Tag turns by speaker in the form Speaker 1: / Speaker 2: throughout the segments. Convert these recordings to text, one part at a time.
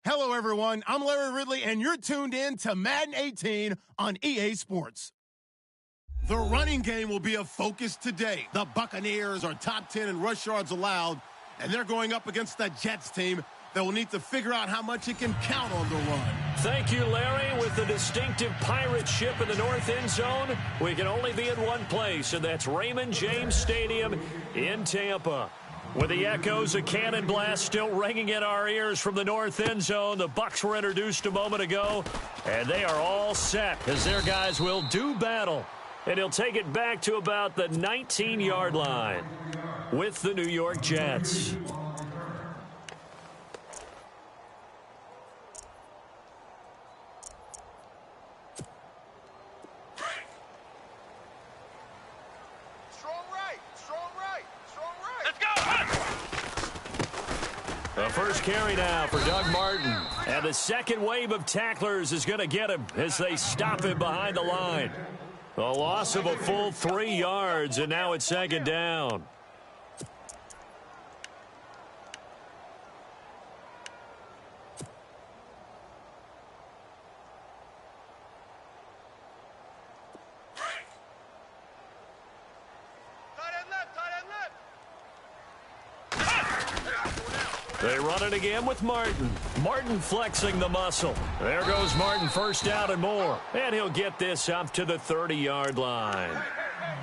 Speaker 1: Hello, everyone. I'm Larry Ridley, and you're tuned in to Madden 18 on EA Sports. The running game will be a focus today. The Buccaneers are top 10 in rush yards allowed, and they're going up against the Jets team that will need to figure out how much it can count on the run.
Speaker 2: Thank you, Larry. With the distinctive pirate ship in the north end zone, we can only be in one place, and that's Raymond James Stadium in Tampa. With the echoes of cannon blast still ringing in our ears from the north end zone, the Bucs were introduced a moment ago, and they are all set as their guys will do battle. And he'll take it back to about the 19-yard line with the New York Jets. The first carry now for Doug Martin. And the second wave of tacklers is going to get him as they stop him behind the line. A loss of a full 3 yards, and now it's second down. They run it again with Martin. Martin flexing the muscle. There goes Martin, first down and more. And he'll get this up to the 30-yard line.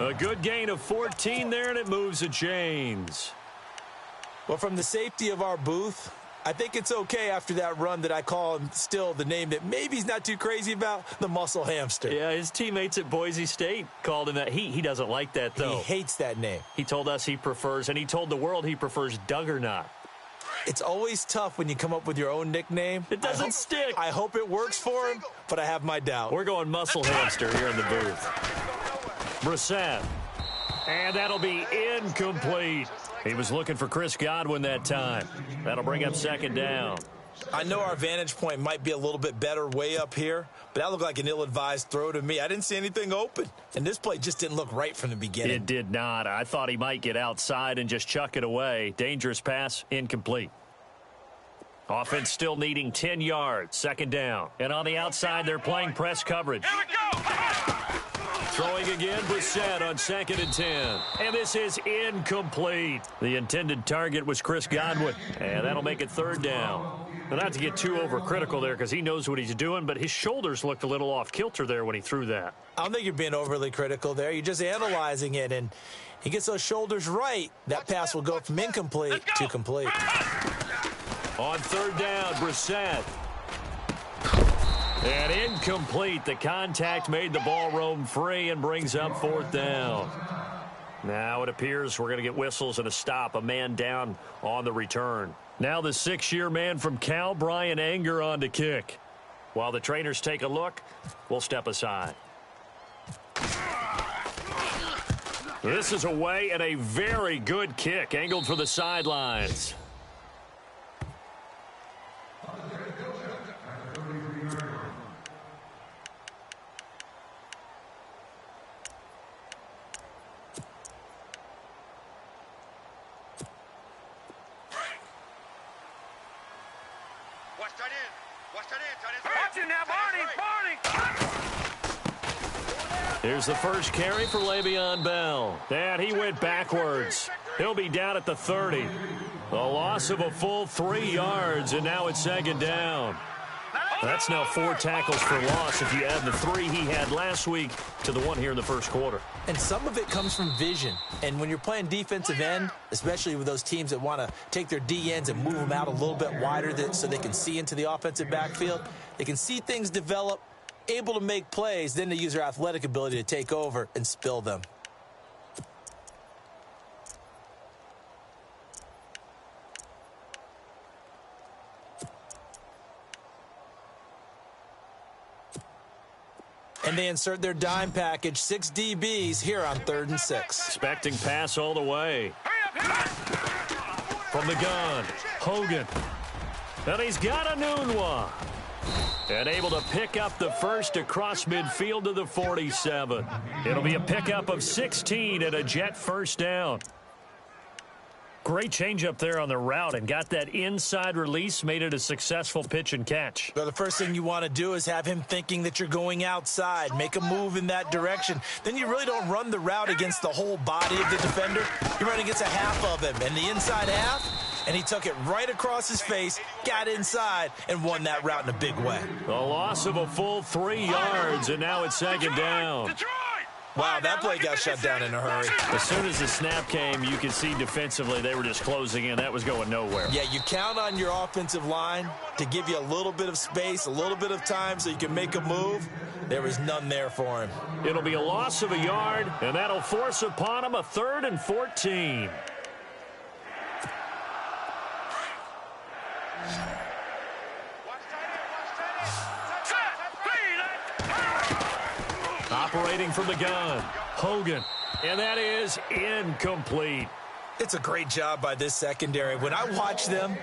Speaker 2: A good gain of 14 there, and it moves the chains.
Speaker 3: Well, from the safety of our booth, I think it's okay after that run that I call him still the name that maybe he's not too crazy about, the muscle hamster.
Speaker 2: Yeah, his teammates at Boise State called him that. He doesn't like that, though.
Speaker 3: He hates that name.
Speaker 2: He told us he prefers, and he told the world he prefers Duggernaut.
Speaker 3: It's always tough when you come up with your own nickname.
Speaker 2: It doesn't stick.
Speaker 3: I hope it works for him, but I have my doubt.
Speaker 2: We're going muscle hamster here in the booth. Brissett. And that'll be incomplete. He was looking for Chris Godwin that time. That'll bring up second down.
Speaker 3: I know our vantage point might be a little bit better way up here, but that looked like an ill-advised throw to me. I didn't see anything open, and this play just didn't look right from the beginning.
Speaker 2: It did not. I thought he might get outside and just chuck it away. Dangerous pass, incomplete. Offense still needing 10 yards, second down. And on the outside, they're playing press coverage.
Speaker 4: Here we go!
Speaker 2: Throwing again, Brissett on 2nd and 10. And this is incomplete. The intended target was Chris Godwin, and that'll make it third down. But not to get too overcritical there because he knows what he's doing, but his shoulders looked a little off kilter there when he threw that.
Speaker 3: I don't think you're being overly critical there. You're just analyzing it, and he gets those shoulders right. That pass will go from incomplete to complete.
Speaker 2: On third down, Brissett. And incomplete. The contact made the ball roam free and brings up fourth down. Now it appears we're going to get whistles and a stop. A man down on the return. Now the 6-year man from Cal, Brian Anger, on to kick. While the trainers take a look, we'll step aside. This is away and a very good kick. Angled for the sidelines. Here's the first carry for Le'Veon Bell. And he went backwards. He'll be down at the 30. A loss of a full 3 yards, and now it's second down. That's now 4 tackles for loss if you add the 3 he had last week to the 1 here in the first quarter.
Speaker 3: And some of it comes from vision. And when you're playing defensive end, especially with those teams that want to take their D ends and move them out a little bit wider so they can see into the offensive backfield, they can see things develop, able to make plays, then they use their athletic ability to take over and spill them. And they insert their dime package, 6 DBs here on 3rd and 6.
Speaker 2: Expecting pass all the way. From the gun, Hogan. And he's got a Nunwa. And able to pick up the first across midfield to the 47. It'll be a pickup of 16 and a Jet first down. Great changeup there on the route and got that inside release, made it a successful pitch and catch.
Speaker 3: Well, the first thing you want to do is have him thinking that you're going outside, make a move in that direction. Then you really don't run the route against the whole body of the defender. You run against a half of him, and the inside half, and he took it right across his face, got inside, and won that route in a big way.
Speaker 2: A loss of a full 3 yards, and now it's second down.
Speaker 3: Wow, that play got shut down in a hurry.
Speaker 2: As soon as the snap came, you could see defensively they were just closing in. That was going nowhere.
Speaker 3: Yeah, you count on your offensive line to give you a little bit of space, a little bit of time so you can make a move. There was none there for him.
Speaker 2: It'll be a loss of a yard, and that'll force upon him a 3rd and 14. Operating from the gun, Hogan, and that is incomplete.
Speaker 3: It's a great job by this secondary. When I watch them,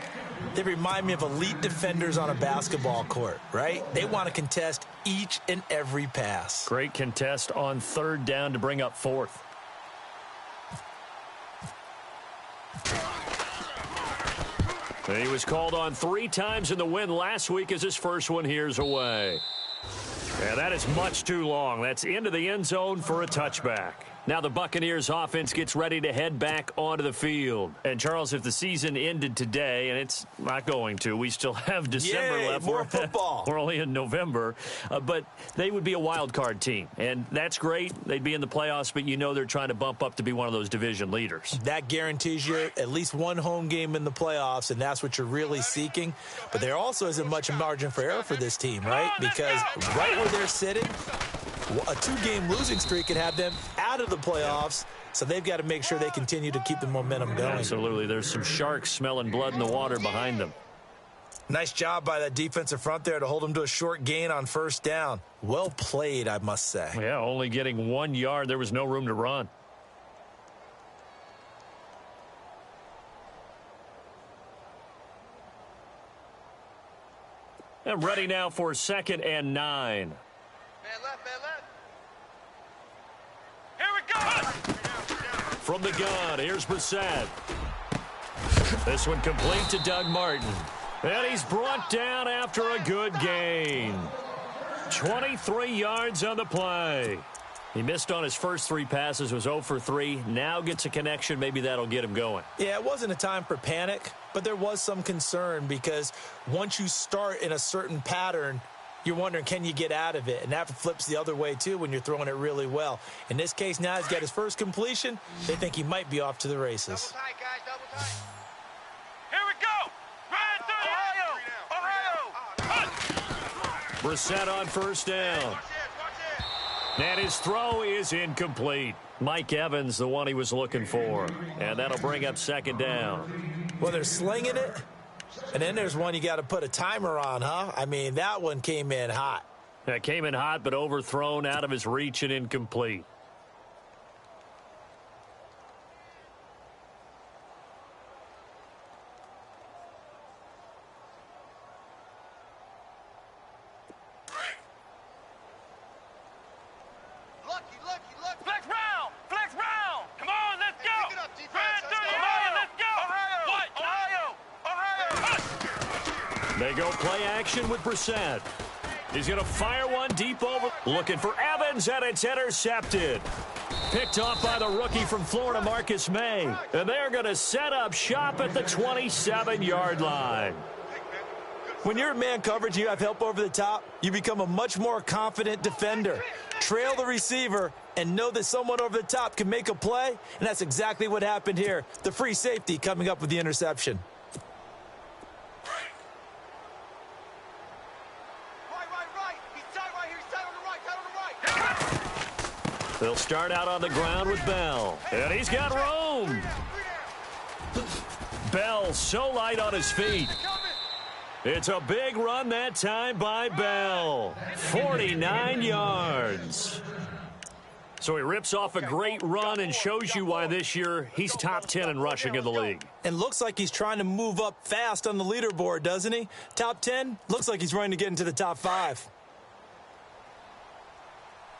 Speaker 3: they remind me of elite defenders on a basketball court, right? They want to contest each and every pass.
Speaker 2: Great contest on 3rd down to bring up 4th. He was called on 3 times in the win last week as his first one here's away. Yeah, that is much too long. That's into the end zone for a touchback. Now the Buccaneers offense gets ready to head back onto the field. And, Charles, if the season ended today, and it's not going to, we still have December left.
Speaker 3: More football.
Speaker 2: We're only in November. But they would be a wild card team. And that's great. They'd be in the playoffs, but you know they're trying to bump up to be one of those division leaders.
Speaker 3: That guarantees you at least one home game in the playoffs, and that's what you're really seeking. But there also isn't much margin for error for this team, right? Because right where they're sitting, a 2-game losing streak could have them out of the playoffs, so they've got to make sure they continue to keep the momentum going.
Speaker 2: Absolutely. There's some sharks smelling blood in the water behind them.
Speaker 3: Nice job by that defensive front there to hold them to a short gain on 1st down. Well played, I must say.
Speaker 2: Yeah, only getting 1 yard. There was no room to run. And ready now for 2nd and 9.
Speaker 4: Man left, man left. Here we go!
Speaker 2: From the gun, here's Brissett. This one complete to Doug Martin. And he's brought down after a good gain. 23 yards on the play. He missed on his first 3 passes, was 0 for 3. Now gets a connection. Maybe that'll get him going.
Speaker 3: Yeah, it wasn't a time for panic, but there was some concern because once you start in a certain pattern, you're wondering, can you get out of it? And that flips the other way, too, when you're throwing it really well. In this case, now he's got his first completion. They think he might be off to the races.
Speaker 4: Double tight, guys, double tight. Here we go! Right through Ohio!
Speaker 2: Brissett on 1st down. And his throw is incomplete. Mike Evans, the one he was looking for. And that'll bring up 2nd down.
Speaker 3: Well, they're slinging it. And then there's one you got to put a timer on, huh? I mean, that one came in hot.
Speaker 2: That came in hot, but overthrown, out of his reach, and incomplete.
Speaker 4: Lucky. Flex round. Come on, let's go. Pick it up, defense. Ohio, let's go. Ohio.
Speaker 2: They go play action with Brissett. He's going to fire one deep over. Looking for Evans, and it's intercepted. Picked off by the rookie from Florida, Marcus May. And they're going to set up shop at the 27-yard line.
Speaker 3: When you're in man coverage and you have help over the top, you become a much more confident defender. Trail the receiver and know that someone over the top can make a play, and that's exactly what happened here. The free safety coming up with the interception.
Speaker 4: Right. He's tight right here. He's tight on the right.
Speaker 2: They'll start out on the ground with Bell. And he's got room. Bell so light on his feet. It's a big run that time by Bell. 49 yards. So he rips off a great run and shows you why this year he's top 10 in rushing in the league.
Speaker 3: And looks like he's trying to move up fast on the leaderboard, doesn't he? Top 10, looks like he's running to get into the top 5.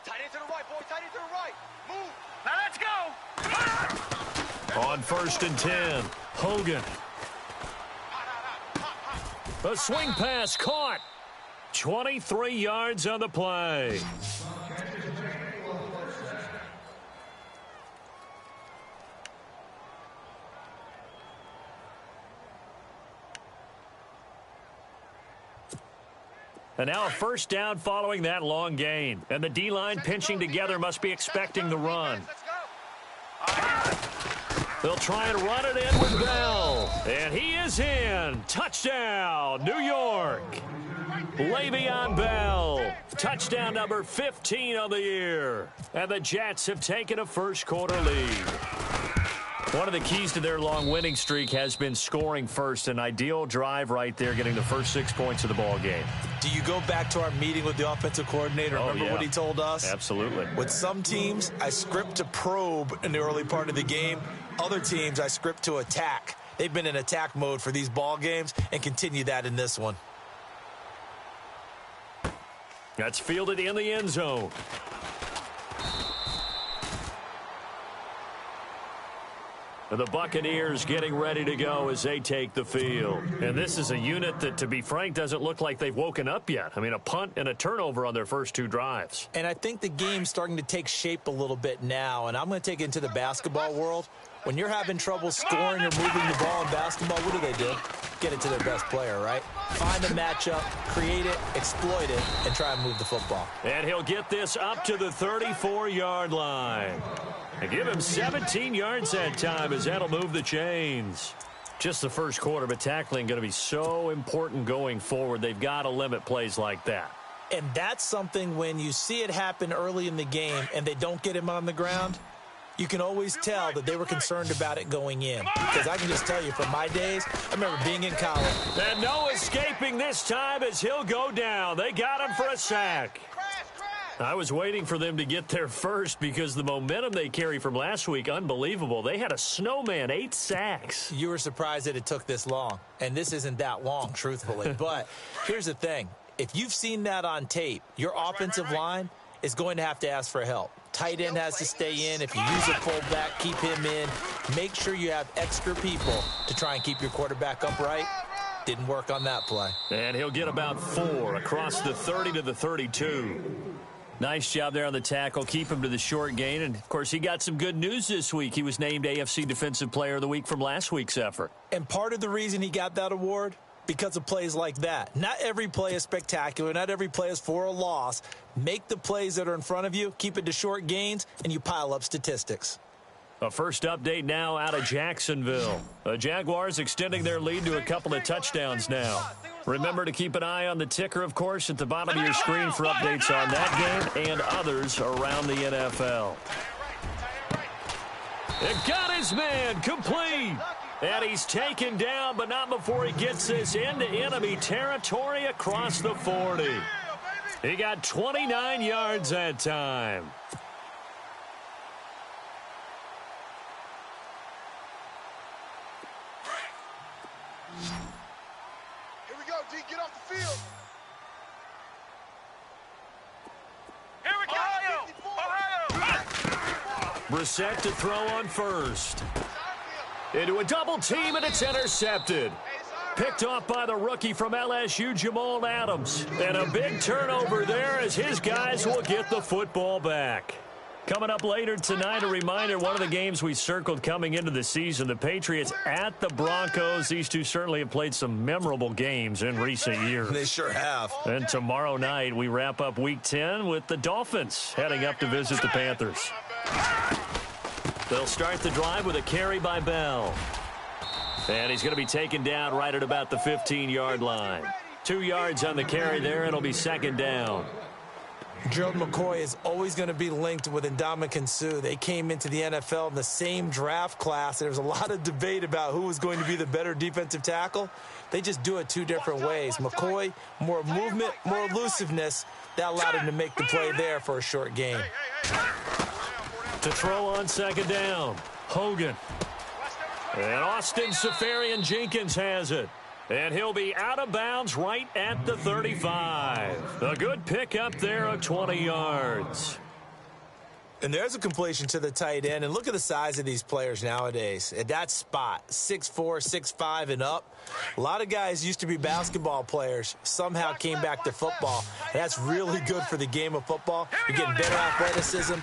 Speaker 4: Tight end to the right, boys. Tight end to the right. Move. Now let's go.
Speaker 2: On 1st and 10, Hogan. A swing pass caught. 23 yards on the play. And now a first down following that long gain. And the D-line pinching together must be expecting the run. They'll try and run it in with Bell. And he is in. Touchdown, New York. Le'Veon Bell. Touchdown number 15 on the year. And the Jets have taken a first-quarter lead. One of the keys to their long winning streak has been scoring first. An ideal drive right there, getting the first 6 points of the ball game.
Speaker 3: Do you go back to our meeting with the offensive coordinator? Remember what he told us?
Speaker 2: Absolutely.
Speaker 3: With some teams, I script to probe in the early part of the game. Other teams, I script to attack. They've been in attack mode for these ball games and continue that in this one.
Speaker 2: That's fielded in the end zone. The Buccaneers getting ready to go as they take the field. And this is a unit that, to be frank, doesn't look like they've woken up yet. I mean, a punt and a turnover on their first 2 drives.
Speaker 3: And I think the game's starting to take shape a little bit now. And I'm going to take it into the basketball world. When you're having trouble scoring or moving the ball in basketball, what do? Get it to their best player, right? Find a matchup, create it, exploit it, and try and move the football.
Speaker 2: And he'll get this up to the 34-yard line. And give him 17 yards that time, as that'll move the chains. Just the first quarter, but tackling going to be so important going forward. They've got to limit plays like that.
Speaker 3: And that's something when you see it happen early in the game and they don't get him on the ground, you can always tell that they were concerned about it going in. Because I can just tell you from my days, I remember being in college.
Speaker 2: And no escaping this time as he'll go down. They got him for a sack. I was waiting for them to get there first because the momentum they carry from last week, unbelievable. They had a snowman, 8 sacks.
Speaker 3: You were surprised that it took this long. And this isn't that long, truthfully. But here's the thing. If you've seen that on tape, your offensive line is going to have to ask for help. Tight end has to stay in. If you use a fullback, keep him in. Make sure you have extra people to try and keep your quarterback upright. Didn't work on that play.
Speaker 2: And he'll get about 4 across the 30 to the 32. Nice job there on the tackle. Keep him to the short gain. And, of course, he got some good news this week. He was named AFC Defensive Player of the Week from last week's effort.
Speaker 3: And part of the reason he got that award, because of plays like that. Not every play is spectacular. Not every play is for a loss. Make the plays that are in front of you, keep it to short gains, and you pile up statistics.
Speaker 2: A first update now out of Jacksonville. The Jaguars extending their lead to a couple of touchdowns now. Remember to keep an eye on the ticker, of course, at the bottom of your screen for updates on that game and others around the NFL. It got his man complete. And he's taken down, but not before he gets this into enemy territory across the 40. He got 29 yards that time.
Speaker 4: Here we go, D. Get off the field. Here we go. Ohio.
Speaker 2: Brissett to throw on first. Into a double team, and it's intercepted. Picked off by the rookie from LSU, Jamal Adams. And a big turnover there as his guys will get the football back. Coming up later tonight, a reminder, one of the games we circled coming into the season, the Patriots at the Broncos. These two certainly have played some memorable games in recent years.
Speaker 3: They sure have.
Speaker 2: And tomorrow night, we wrap up Week 10 with the Dolphins heading up to visit the Panthers. They'll start the drive with a carry by Bell. And he's going to be taken down right at about the 15-yard line. 2 yards on the carry there, and it'll be second down.
Speaker 3: Gerald McCoy is always going to be linked with Ndamukong Suh. They came into the NFL in the same draft class. There was a lot of debate about who was going to be the better defensive tackle. They just do it 2 different ways. McCoy, more movement, more elusiveness. That allowed him to make the play there for a short gain.
Speaker 2: To throw on second down, Hogan. And Austin Seferian-Jenkins has it. And he'll be out of bounds right at the 35. A good pickup there of 20 yards.
Speaker 3: And there's a completion to the tight end. And look at the size of these players nowadays. At that spot, 6'4", 6'5", and up. A lot of guys used to be basketball players, somehow came back to football. And that's really good for the game of football. You're getting better athleticism,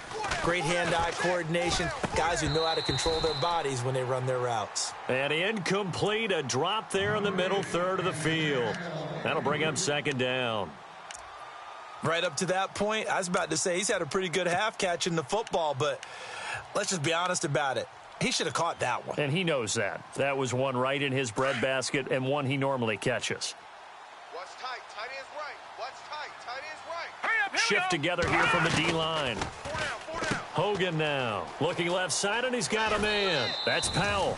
Speaker 3: great hand-eye coordination, guys who know how to control their bodies when they run their routes.
Speaker 2: And incomplete, a drop there in the middle third of the field. That'll bring up second down.
Speaker 3: Right up to that point, I was about to say he's had a pretty good half catching the football, but let's just be honest about it. He should have caught that one.
Speaker 2: And he knows that. That was one right in his breadbasket and one he normally catches.
Speaker 4: What's tight? Tight end's right. What's tight? Tight end's right. Hurry up,
Speaker 2: Shift together here from the D-line.
Speaker 4: 4 down.
Speaker 2: Hogan now. Looking left side, and he's got a man. That's Powell.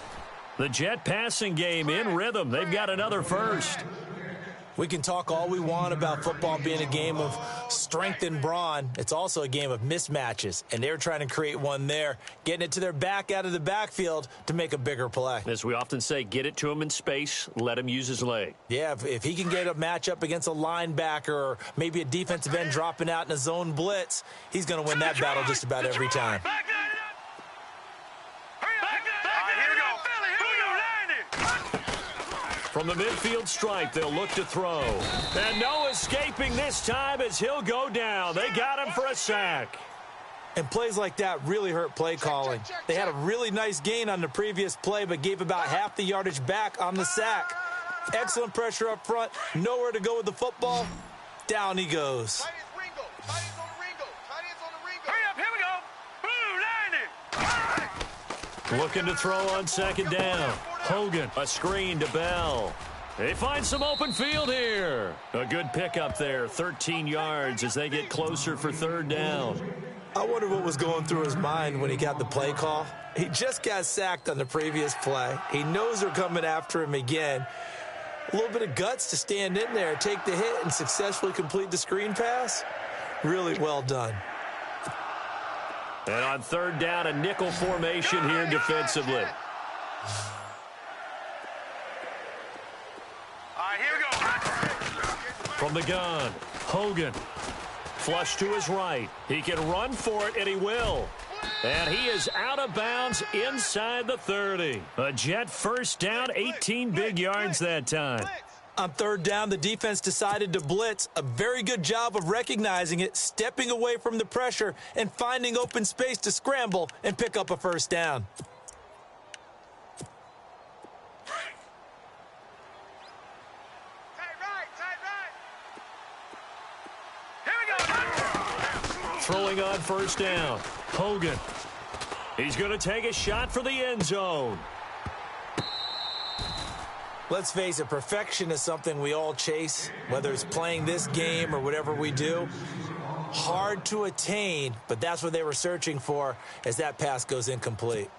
Speaker 2: The Jet passing game in rhythm. They've got another first.
Speaker 3: We can talk all we want about football being a game of strength and brawn. It's also a game of mismatches, and they're trying to create one there, getting it to their back out of the backfield to make a bigger play.
Speaker 2: As we often say, get it to him in space, let him use his leg.
Speaker 3: Yeah, if he can get a matchup against a linebacker or maybe a defensive end dropping out in a zone blitz, he's going to win that battle just about every time.
Speaker 2: From the midfield stripe, they'll look to throw. And no escaping this time as he'll go down. They got him for a sack.
Speaker 3: And plays like that really hurt play calling. They had a really nice gain on the previous play, but gave about half the yardage back on the sack. Excellent pressure up front. Nowhere to go with the football. Down he goes.
Speaker 2: Looking to throw on second down. Hogan, a screen to Bell. They find some open field here. A good pickup there, 13 yards as they get closer for third down.
Speaker 3: I wonder what was going through his mind when he got the play call. He just got sacked on the previous play. He knows they're coming after him again. A little bit of guts to stand in there, take the hit, and successfully complete the screen pass. Really well done.
Speaker 2: And on third down, a nickel formation here defensively. From the gun, Hogan. Flush to his right. He can run for it, and he will. And he is out of bounds inside the 30. A Jet first down, 18 big yards that time.
Speaker 3: On third down, the defense decided to blitz. A very good job of recognizing it, stepping away from the pressure, and finding open space to scramble and pick up a first down.
Speaker 2: Throwing on first down, Hogan. He's going to take a shot for the end zone.
Speaker 3: Let's face it, perfection is something we all chase, whether it's playing this game or whatever we do. Hard to attain, but that's what they were searching for as that pass goes incomplete.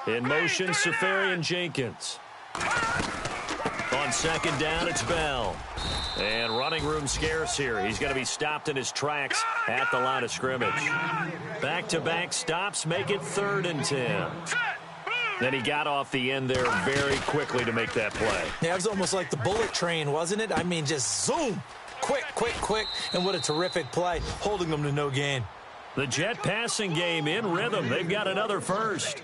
Speaker 2: In motion, Safarian Jenkins. On second down, it's Bell. And running room scarce here. He's going to be stopped in his tracks at the line of scrimmage. Back-to-back stops make it 3rd and 10. Then he got off the end there very quickly to make that play.
Speaker 3: Yeah, it was almost like the bullet train, wasn't it? I mean, just zoom. Quick, quick, quick. And what a terrific play, holding them to no gain.
Speaker 2: The Jet passing game in rhythm. They've got another first.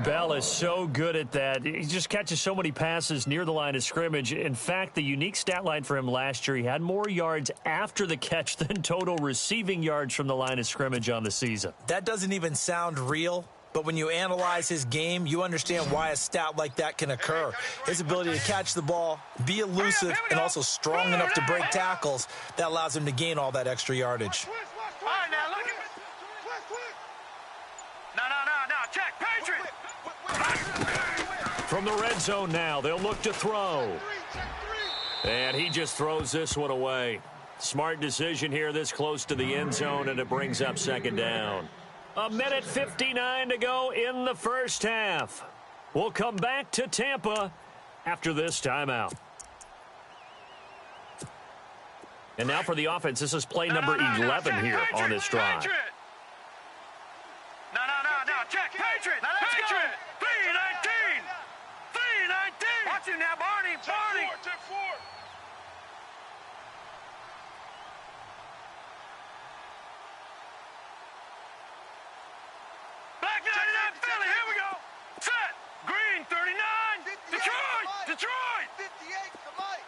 Speaker 2: Bell is so good at that. He just catches so many passes near the line of scrimmage. In fact, the unique stat line for him last year, he had more yards after the catch than total receiving yards from the line of scrimmage on the season.
Speaker 3: That doesn't even sound real, but when you analyze his game, you understand why a stat like that can occur. His ability to catch the ball, be elusive, and also strong enough to break tackles, that allows him to gain all that extra yardage.
Speaker 4: All right, now look at it. No, check, Patriot.
Speaker 2: From the red zone now, they'll look to throw. And he just throws this one away. Smart decision here this close to the end zone, and it brings up second down. 1:59 to go in the first half. We'll come back to Tampa after this timeout. And now for the offense, this is play number 11 here on this drive.
Speaker 4: No, check, Patriot. Now let's go. party. Black 99 Philly, here we go. Set. Green 39. Detroit.
Speaker 5: 58 to Mike.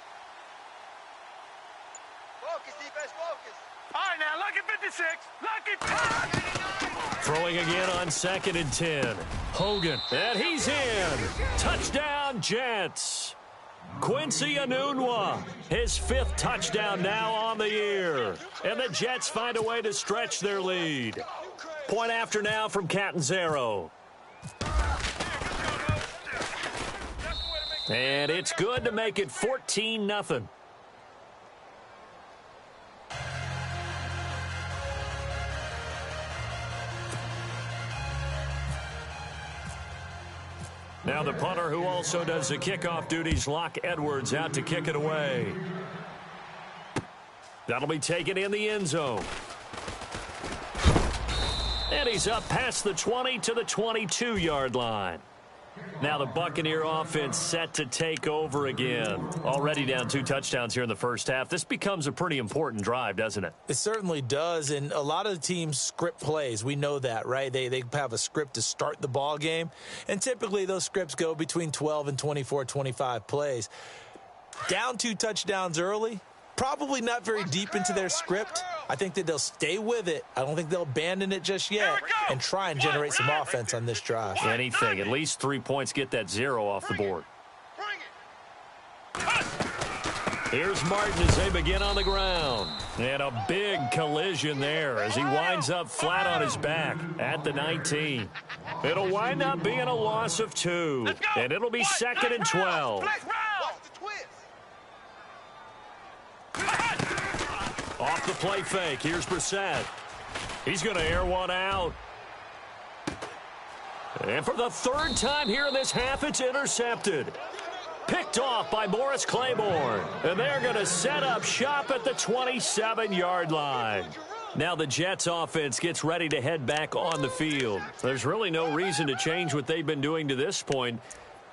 Speaker 5: Focus, defense, focus.
Speaker 4: All right, now, lucky 56. Lucky 5.
Speaker 2: Throwing again on 2nd and 10. Hogan, and he's in. Touchdown, Jets. Quincy Enunwa, his 5th touchdown now on the year. And the Jets find a way to stretch their lead. Point after now from Catanzaro. And it's good to make it 14-0. Now the punter who also does the kickoff duties, Locke Edwards, out to kick it away. That'll be taken in the end zone. And he's up past the 20 to the 22-yard line. Now the Buccaneer offense set to take over again. Already down 2 touchdowns here in the first half. This becomes a pretty important drive, doesn't it?
Speaker 3: It certainly does, and a lot of the teams script plays. We know that, right? They have a script to start the ball game, and typically those scripts go between 12 and 24, 25 plays. Down 2 touchdowns early, probably not very deep into their script. I think that they'll stay with it. I don't think they'll abandon it just yet and try and generate some offense on this drive.
Speaker 2: Anything. At least 3 points, get that 0 off the board. Here's Martin as they begin on the ground. And a big collision there as he winds up flat on his back at the 19. It'll wind up being a loss of 2. And it'll be 2nd and 12. Off the play fake. Here's Brissett. He's going to air one out. And for the 3rd time here in this half, it's intercepted. Picked off by Morris Claiborne. And they're going to set up shop at the 27-yard line. Now the Jets offense gets ready to head back on the field. There's really no reason to change what they've been doing to this point.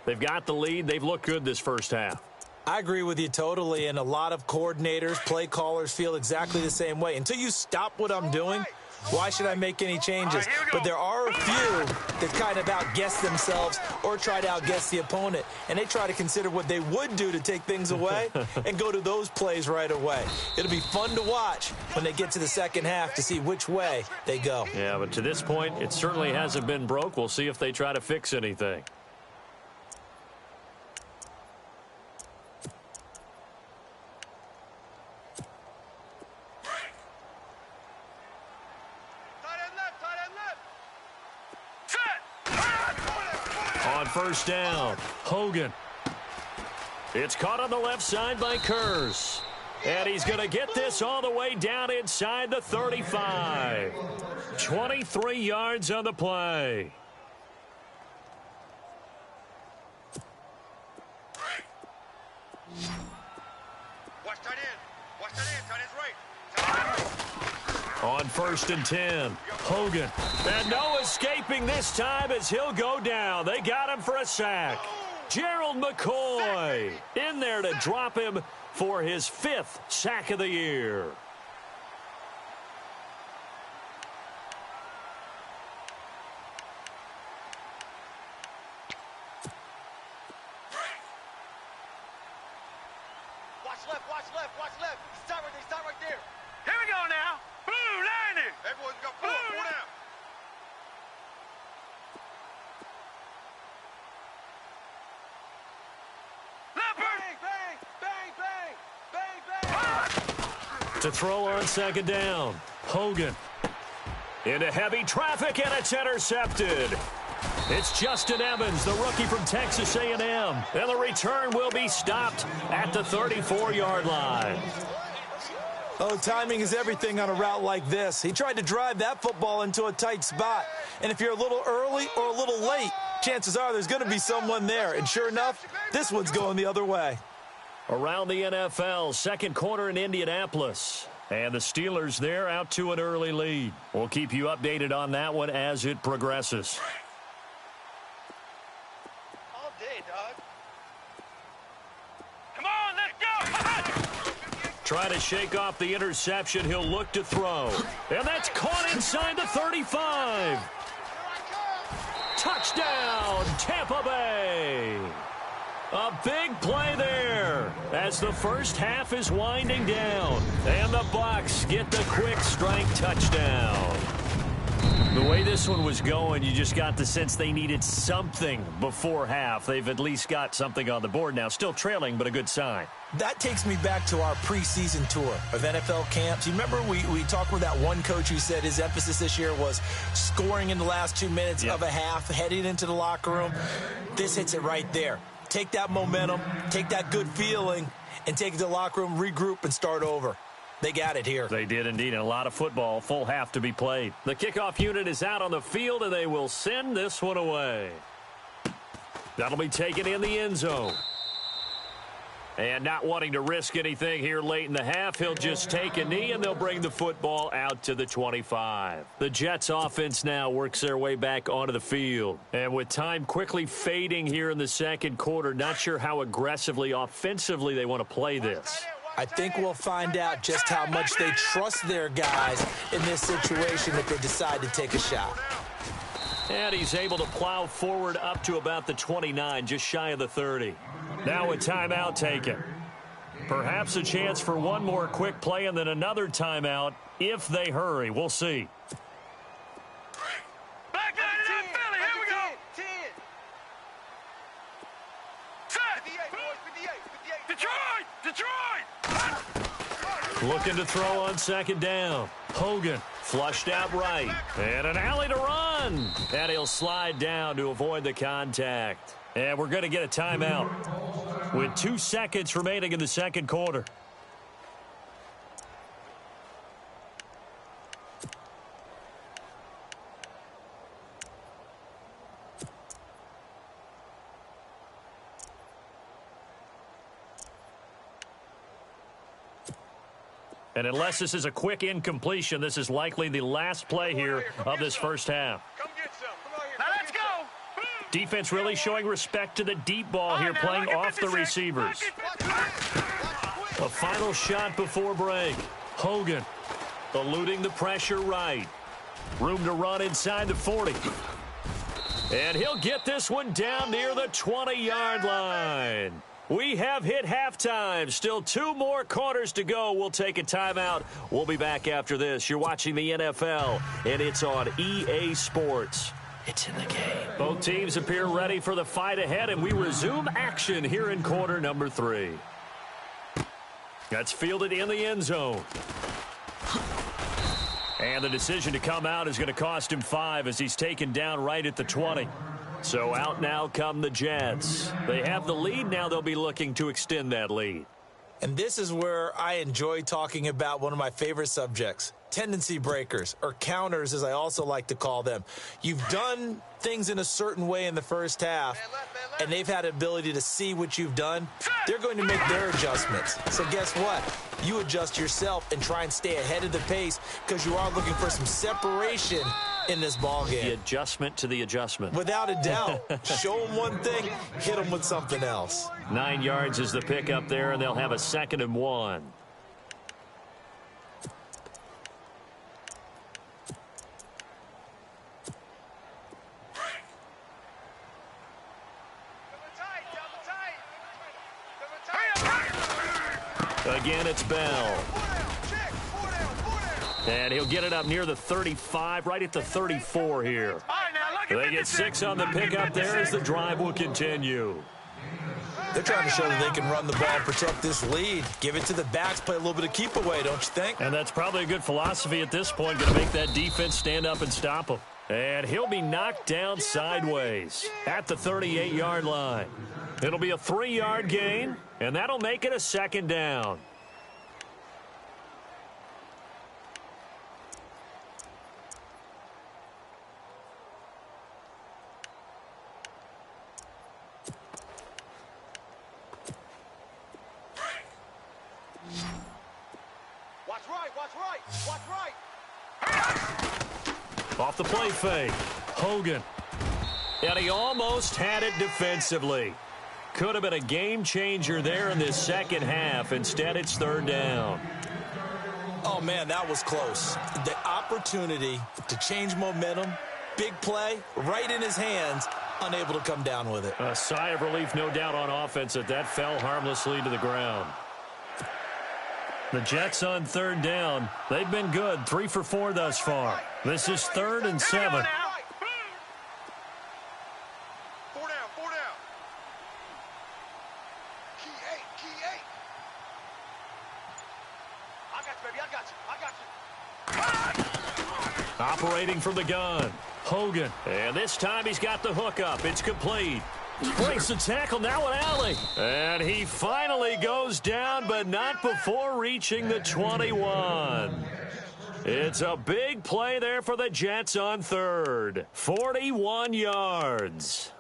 Speaker 2: They've got the lead. They've looked good this first half.
Speaker 3: I agree with you totally, and a lot of coordinators, play callers feel exactly the same way. Until you stop what I'm doing, why should I make any changes? But there are a few that kind of outguess themselves or try to outguess the opponent, and they try to consider what they would do to take things away and go to those plays right away. It'll be fun to watch when they get to the second half to see which way they go.
Speaker 2: Yeah, but to this point, it certainly hasn't been broke. We'll see if they try to fix anything. On first down, Hogan. It's caught on the left side by Kurz. And he's going to get this all the way down inside the 35. 23 yards on the play.
Speaker 5: Watch tight end. Watch tight end. Tight end's right.
Speaker 2: On 1st and 10, Hogan. And no escaping this time as he'll go down. They got him for a sack. Gerald McCoy in there to drop him for his 5th sack of the year.
Speaker 5: Watch left, watch left, watch left. Stop right there.
Speaker 4: Here we go now. Blue landing.
Speaker 5: Everyone's got 4 down.
Speaker 4: Leopard.
Speaker 5: Bang.
Speaker 2: To throw on 2nd down, Hogan. Into heavy traffic, and it's intercepted. It's Justin Evans, the rookie from Texas A&M. And the return will be stopped at the 34-yard line.
Speaker 3: Oh, timing is everything on a route like this. He tried to drive that football into a tight spot. And if you're a little early or a little late, chances are there's going to be someone there. And sure enough, this one's going the other way.
Speaker 2: Around the NFL, second quarter in Indianapolis. And the Steelers there out to an early lead. We'll keep you updated on that one as it progresses.
Speaker 5: All day, dog.
Speaker 2: Trying to shake off the interception. He'll look to throw. And that's caught inside the 35. Touchdown, Tampa Bay. A big play there as the first half is winding down. And the Bucs get the quick strike touchdown. The way this one was going, you just got the sense they needed something before half. They've at least got something on the board now. Still trailing, but a good sign.
Speaker 3: That takes me back to our preseason tour of NFL camps. You remember we talked with that one coach who said his emphasis this year was scoring in the last 2 minutes of a half, heading into the locker room. This hits it right there. Take that momentum, take that good feeling, and take it to the locker room, regroup, and start over. They got it here.
Speaker 2: They did indeed, and a lot of football, full half to be played. The kickoff unit is out on the field, and they will send this one away. That'll be taken in the end zone. And not wanting to risk anything here late in the half, he'll just take a knee, and they'll bring the football out to the 25. The Jets offense now works their way back onto the field. And with time quickly fading here in the second quarter, not sure how aggressively, offensively they want to play this.
Speaker 3: I think we'll find out just how much they trust their guys in this situation if they decide to take a shot.
Speaker 2: And he's able to plow forward up to about the 29, just shy of the 30. Now a timeout taken. Perhaps a chance for one more quick play and then another timeout if they hurry. We'll see.
Speaker 4: Back line it up, Philly. Here we go. 10. Set. Detroit.
Speaker 2: Looking to throw on second down. Hogan flushed out right. And an alley to run. And he'll slide down to avoid the contact. And we're going to get a timeout with 2 seconds remaining in the second quarter. And unless this is a quick incompletion, this is likely the last play here of this first half.
Speaker 4: Come get some. Come on here. Now let's go.
Speaker 2: Defense really showing respect to the deep ball here, playing off the receivers. A final shot before break. Hogan eluding the pressure right. Room to run inside the 40. And he'll get this one down near the 20-yard line. We have hit halftime. Still 2 more quarters to go. We'll take a timeout. We'll be back after this. You're watching the NFL, and it's on EA Sports. It's in the game. Both teams appear ready for the fight ahead, and we resume action here in quarter number 3. That's fielded in the end zone. And the decision to come out is going to cost him 5 as he's taken down right at the 20. So out now come the Jets. They have the lead. Now they'll be looking to extend that lead.
Speaker 3: And this is where I enjoy talking about one of my favorite subjects, tendency breakers, or counters as I also like to call them. You've done things in a certain way in the first half, and they've had the ability to see what you've done. They're going to make their adjustments. So guess what? You adjust yourself and try and stay ahead of the pace because you are looking for some separation in this ball game.
Speaker 2: The adjustment to the adjustment.
Speaker 3: Without a doubt. Show them one thing, hit them with something else.
Speaker 2: 9 yards is the pickup there, and they'll have a 2nd and 1. Again, it's Bell. And he'll get it up near the 35, right at the 34 here. They get 6 on the pickup there as the drive will continue.
Speaker 3: They're trying to show that they can run the ball and protect this lead. Give it to the backs, play a little bit of keep away, don't you think?
Speaker 2: And that's probably a good philosophy at this point, going to make that defense stand up and stop him. And he'll be knocked down sideways at the 38-yard line. It'll be a 3-yard gain, and that'll make it a 2nd down. Off the play fake. Hogan. And he almost had it defensively. Could have been a game changer there in this second half. Instead, it's third down.
Speaker 3: Oh, man, that was close. The opportunity to change momentum, big play, right in his hands, unable to come down with it.
Speaker 2: A sigh of relief, no doubt, on offense that fell harmlessly to the ground. The Jets on third down. They've been good, 3 for 4 thus far. This is 3rd and 7.
Speaker 5: 4 down, 4 down. Key 8. I got you, baby. I got you.
Speaker 2: Operating from the gun. Hogan. And this time he's got the hook up. It's complete. Breaks the tackle, now an alley. And he finally goes down, but not before reaching the 21. It's a big play there for the Jets on third. 41 yards.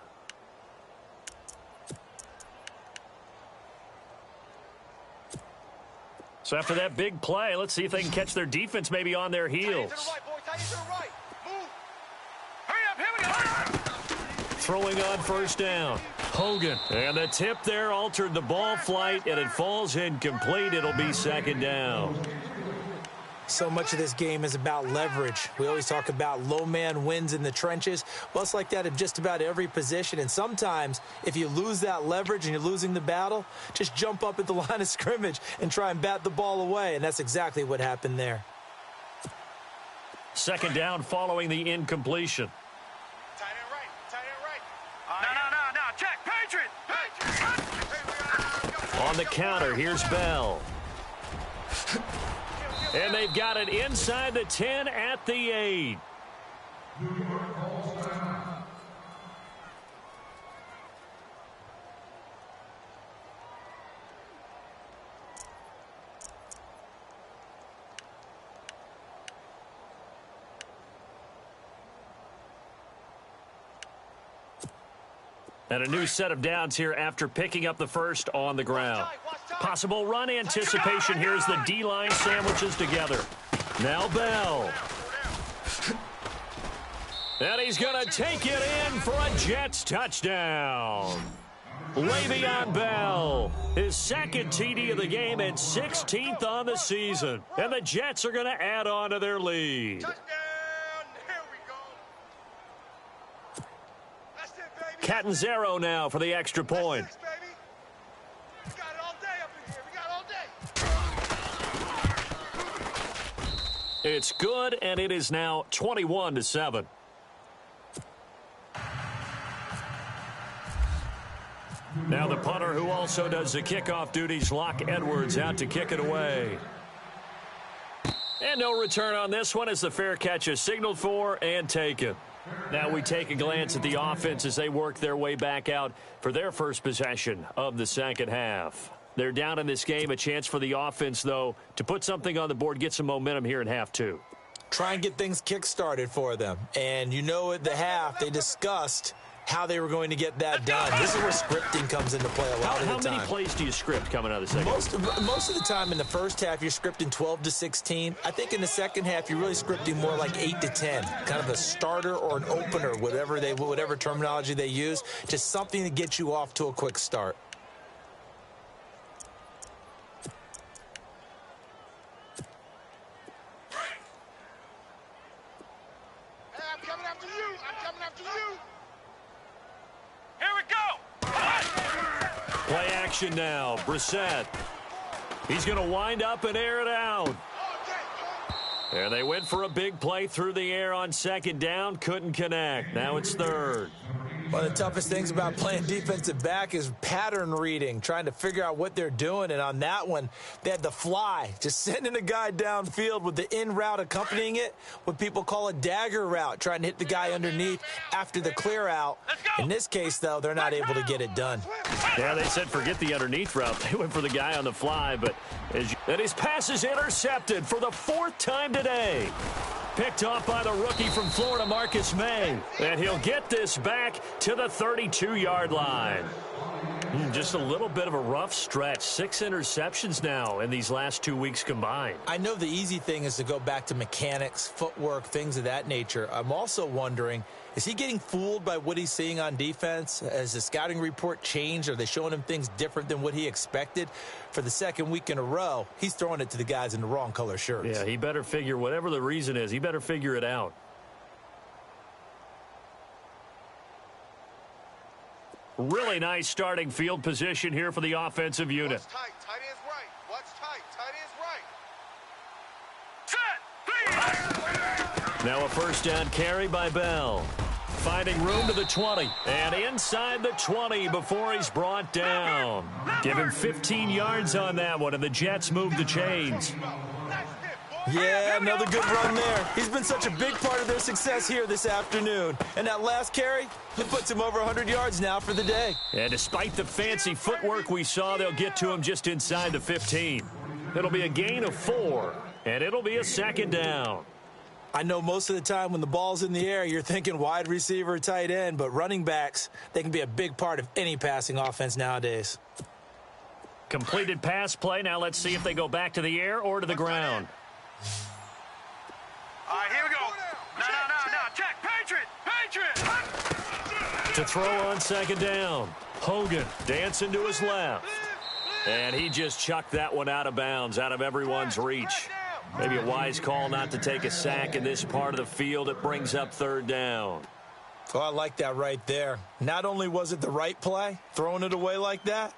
Speaker 2: So after that big play, let's see if they can catch their defense maybe on their heels.
Speaker 5: To the right, boys. Tight to the right. Move.
Speaker 4: Hurry up, here we go. Hurry up.
Speaker 2: Throwing on first down. Hogan. And the tip there altered the ball flight, and it falls incomplete. It'll be second down.
Speaker 3: So much of this game is about leverage. We always talk about low man wins in the trenches. Well, it's like that in just about every position. And sometimes, if you lose that leverage and you're losing the battle, just jump up at the line of scrimmage and try and bat the ball away. And that's exactly what happened there.
Speaker 2: Second down following the incompletion.
Speaker 5: Tight end right.
Speaker 4: No. Check. Patriot.
Speaker 2: On the counter, here's Bell. And they've got it inside the 10 at the 8. And a new set of downs here after picking up the first on the ground. Possible run anticipation here as the D-line sandwiches together. Now Bell. And he's going to take it in for a Jets touchdown. Le'Veon Bell, his second TD of the game and 16th on the season. And the Jets are going to add on to their lead.
Speaker 5: Touchdown. Here we go. That's it, baby.
Speaker 2: Catanzaro now for the extra point.
Speaker 5: That's 6, baby. We got it all day up in here. We got it all day.
Speaker 2: It's good, and it is now 21-7. Now the punter, who also does the kickoff duties, Locke Edwards, out to kick it away. And no return on this one as the fair catch is signaled for and taken. Now we take a glance at the offense as they work their way back out for their first possession of the second half. They're down in this game. A chance for the offense, though, to put something on the board, get some momentum here in half two.
Speaker 3: Try and get things kick-started for them. And you know at the half, they discussed how they were going to get that done. This is where scripting comes into play a lot of the time.
Speaker 2: How many plays do you script coming out of the second half?
Speaker 3: Most of the time in the first half, you're scripting 12 to 16. I think in the second half, you're really scripting more like 8 to 10. Kind of a starter or an opener, whatever terminology they use. Just something to get you off to a quick start.
Speaker 5: Hey, I'm coming after you. I'm coming after you.
Speaker 4: Here we go.
Speaker 2: Play action now. Brissett. He's going to wind up and air it out. And they went for a big play through the air on second down. Couldn't connect. Now it's third.
Speaker 3: One of the toughest things about playing defensive back is pattern reading, trying to figure out what they're doing. And on that one, they had the fly, just sending a guy downfield with the in route accompanying it, what people call a dagger route, trying to hit the guy underneath after the clear out. In this case, though, they're not able to get it done.
Speaker 2: Yeah, they said forget the underneath route. They went for the guy on the fly, but and his pass is intercepted for the 4th time today. Picked off by the rookie from Florida, Marcus May. And he'll get this back to the 32-yard line. Just a little bit of a rough stretch. 6 interceptions now in these last 2 weeks combined.
Speaker 3: I know the easy thing is to go back to mechanics, footwork, things of that nature. I'm also wondering, is he getting fooled by what he's seeing on defense? Has the scouting report changed? Are they showing him things different than what he expected? For the second week in a row, he's throwing it to the guys in the wrong color shirts.
Speaker 2: Yeah, he better figure, whatever the reason is, he better figure it out. Really nice starting field position here for the offensive unit.
Speaker 5: Watch tight. Tight end's right. Watch tight. Tight end's right.
Speaker 4: Set.
Speaker 2: Now a first down carry by Bell. Finding room to the 20. And inside the 20 before he's brought down. Give him 15 yards on that one, and the Jets move the chains.
Speaker 3: Yeah, another good run there. He's been such a big part of their success here this afternoon. And that last carry, it puts him over 100 yards now for the day.
Speaker 2: And despite the fancy footwork we saw, they'll get to him just inside the 15. It'll be a gain of 4, and it'll be a second down.
Speaker 3: I know most of the time when the ball's in the air, you're thinking wide receiver, tight end, but running backs, they can be a big part of any passing offense nowadays.
Speaker 2: Completed pass play. Now let's see if they go back to the air or to the ground.
Speaker 4: All right, here we go. No. Check. Patriot.
Speaker 2: To throw on second down. Hogan dancing to his left. And he just chucked that one out of bounds, out of everyone's reach. Maybe a wise call not to take a sack in this part of the field. It brings up third down.
Speaker 3: Oh, I like that right there. Not only was it the right play, throwing it away like that,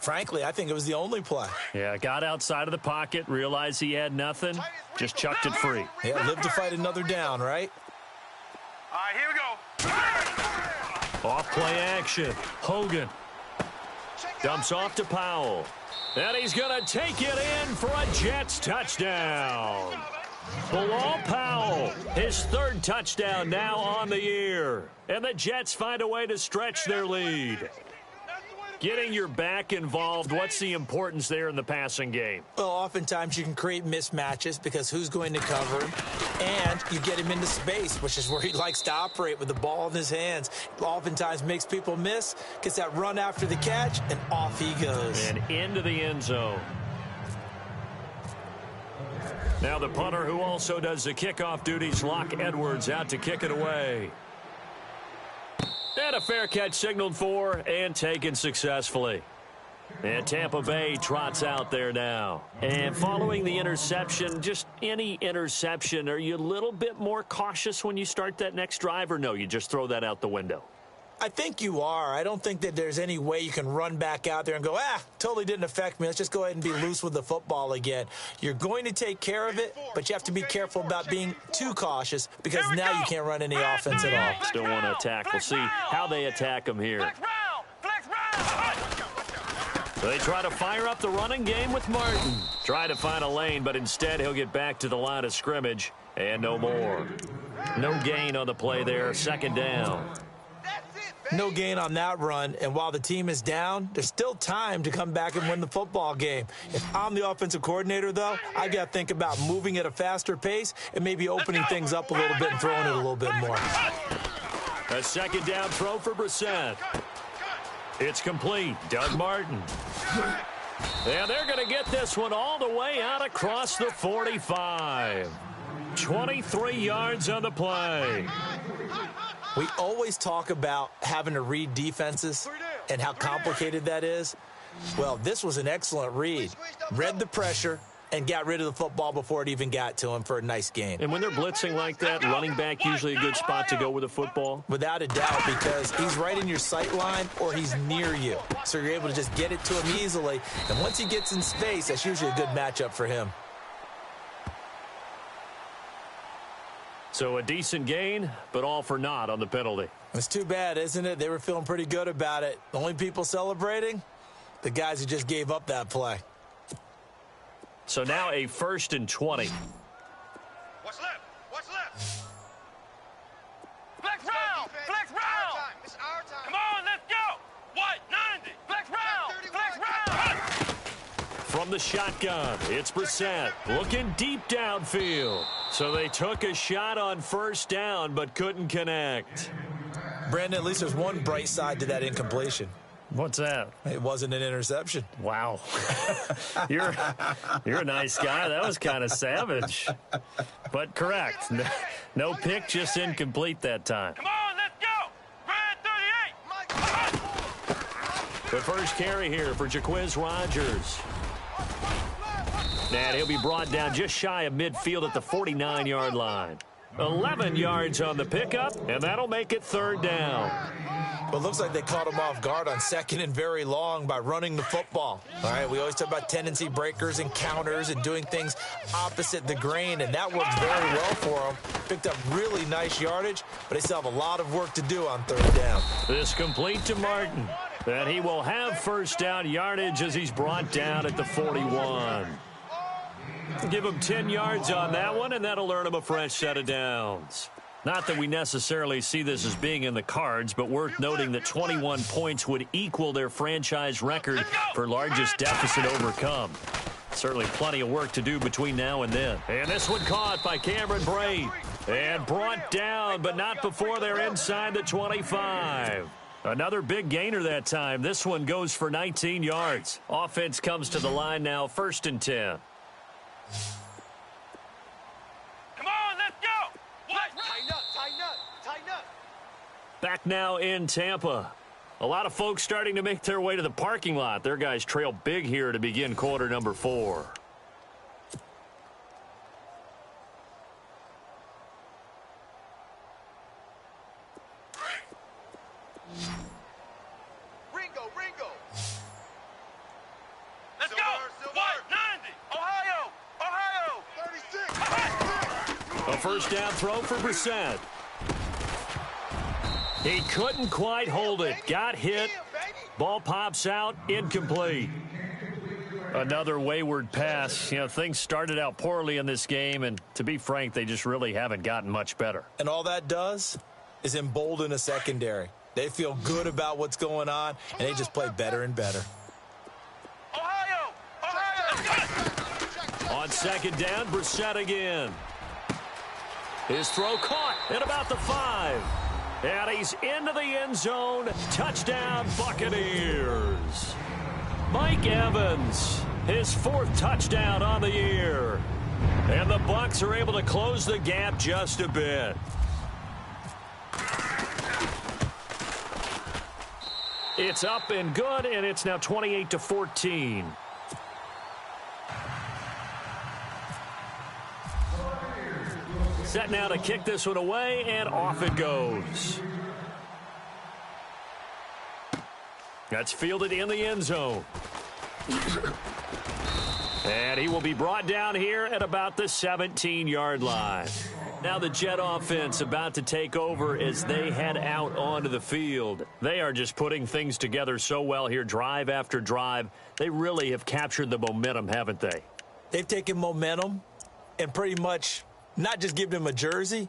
Speaker 3: frankly, I think it was the only play.
Speaker 2: Yeah, got outside of the pocket, realized he had nothing, just chucked it free.
Speaker 3: Yeah, live to fight another down, right?
Speaker 4: All right, here we go.
Speaker 2: Off play action. Hogan dumps off to Powell. And he's going to take it in for a Jets touchdown. Bilal Powell, his third touchdown now on the year. And the Jets find a way to stretch their lead. Getting your back involved, what's the importance there in the passing game?
Speaker 3: Well, oftentimes you can create mismatches because who's going to cover him, and you get him into space, which is where he likes to operate with the ball in his hands. Oftentimes makes people miss, gets that run after the catch, and off he goes.
Speaker 2: And into the end zone. Now the punter who also does the kickoff duties, Locke Edwards, out to kick it away. And a fair catch signaled for and taken successfully. And Tampa Bay trots out there now. And following the interception, just any interception, are you a little bit more cautious when you start that next drive, or no, you just throw that out the window?
Speaker 3: I think you are. I don't think that there's any way you can run back out there and go, totally didn't affect me. Let's just go ahead and be loose with the football again. You're going to take care of it, but you have to be careful about being too cautious because now you can't run any offense at all.
Speaker 2: Still want to attack. We'll see how they attack them here.
Speaker 4: Flex round.
Speaker 2: So they try to fire up the running game with Martin. Try to find a lane, but instead he'll get back to the line of scrimmage and no more. No gain on the play there. Second down.
Speaker 3: No gain on that run, and while the team is down, there's still time to come back and win the football game. If I'm the offensive coordinator, though, I got to think about moving at a faster pace and maybe opening things up a little bit and throwing it a little bit more.
Speaker 2: A second down throw for Brissett. It's complete. Doug Martin. And they're going to get this one all the way out across the 45. 23 yards on the play.
Speaker 3: We always talk about having to read defenses and how complicated that is. Well, this was an excellent read. Read the pressure and got rid of the football before it even got to him for a nice gain.
Speaker 2: And when they're blitzing like that, running back usually a good spot to go with the football?
Speaker 3: Without a doubt, because he's right in your sight line or he's near you. So you're able to just get it to him easily. And once he gets in space, that's usually a good matchup for him.
Speaker 2: So a decent gain, but all for naught on the penalty.
Speaker 3: It's too bad, isn't it? They were feeling pretty good about it. The only people celebrating? The guys who just gave up that play.
Speaker 2: So now a 1st and 20.
Speaker 5: What's left? What's left?
Speaker 4: Flex round. Flex round.
Speaker 5: It's our time.
Speaker 4: Come on, let's go. What? 90. Flex round. Flex round.
Speaker 2: From the shotgun, it's Brissett looking deep downfield. So they took a shot on first down but couldn't connect.
Speaker 3: Brandon, at least there's one bright side to that incompletion.
Speaker 2: What's that?
Speaker 3: It wasn't an interception.
Speaker 2: Wow. You're a nice guy. That was kind of savage. But correct. No pick, just incomplete that time.
Speaker 4: Come on, let's go. Grand 38.
Speaker 2: The first carry here for Jaquiz Rogers. And he'll be brought down just shy of midfield at the 49-yard line. 11 yards on the pickup, and that'll make it third down.
Speaker 3: Well, it looks like they caught him off guard on second and very long by running the football. All right, we always talk about tendency breakers and counters and doing things opposite the grain, and that worked very well for them. Picked up really nice yardage, but they still have a lot of work to do on third down.
Speaker 2: This complete to Martin. And he will have first down yardage as he's brought down at the 41. Give him 10 yards on that one, and that'll earn him a fresh set of downs. Not that we necessarily see this as being in the cards, but worth noting that 21 points would equal their franchise record for largest deficit overcome. Certainly plenty of work to do between now and then. And this one caught by Cameron Braid. And brought down, but not before they're inside the 25. Another big gainer that time. This one goes for 19 yards. Offense comes to the line now, 1st and 10.
Speaker 4: Come on, let's go. Tighten up.
Speaker 2: Back now in Tampa. A lot of folks starting to make their way to the parking lot. Their guys trail big here to begin quarter number 4.
Speaker 5: Ringo.
Speaker 4: Let's go. What? 90. Ohio.
Speaker 5: 36.
Speaker 2: A first down throw for Brissett. He couldn't quite hold it. Got hit. Ball pops out. Incomplete. Another wayward pass. You know, things started out poorly in this game, and to be frank, they just really haven't gotten much better.
Speaker 3: And all that does is embolden a secondary. They feel good about what's going on, and they just play better and better.
Speaker 4: Ohio.
Speaker 2: On second down, Brissett again. His throw caught at about the 5. And he's into the end zone. Touchdown, Buccaneers. Mike Evans, his 4th touchdown on the year. And the Bucs are able to close the gap just a bit. It's up and good, and it's now 28-14. Set now to kick this one away, and off it goes. That's fielded in the end zone. And he will be brought down here at about the 17-yard line. Now the Jet offense about to take over as they head out onto the field. They are just putting things together so well here, drive after drive. They really have captured the momentum, haven't they?
Speaker 3: They've taken momentum and pretty much not just given him a jersey,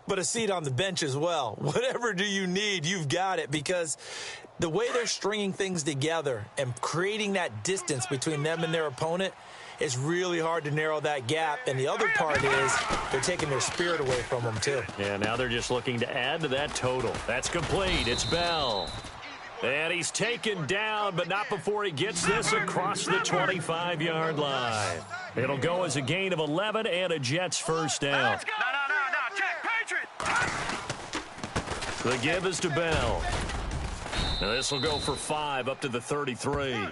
Speaker 3: but a seat on the bench as well. Whatever do you need, you've got it, because the way they're stringing things together and creating that distance between them and their opponent, it's really hard to narrow that gap. And the other part is they're taking their spirit away from them, too.
Speaker 2: Yeah, now they're just looking to add to that total. That's complete. It's Bell. And he's taken down, but not before he gets this across the 25-yard line. It'll go as a gain of 11 and a Jets first down.
Speaker 4: No. Check. Patriot.
Speaker 2: The give is to Bell. Now this will go for 5 up to the 33.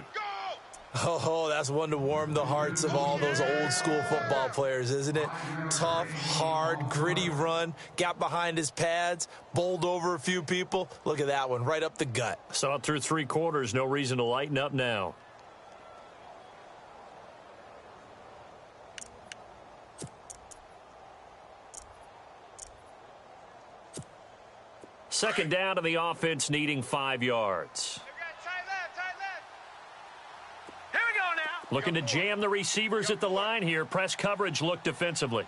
Speaker 3: Oh, that's one to warm the hearts of all those old school football players, isn't it? Tough, hard, gritty run, got behind his pads, bowled over a few people. Look at that one, right up the gut.
Speaker 2: Saw it through 3 quarters, no reason to lighten up now. Second down to the offense, needing 5 yards.
Speaker 4: Here we go now.
Speaker 2: Looking to jam the receivers at the line here. Press coverage look defensively.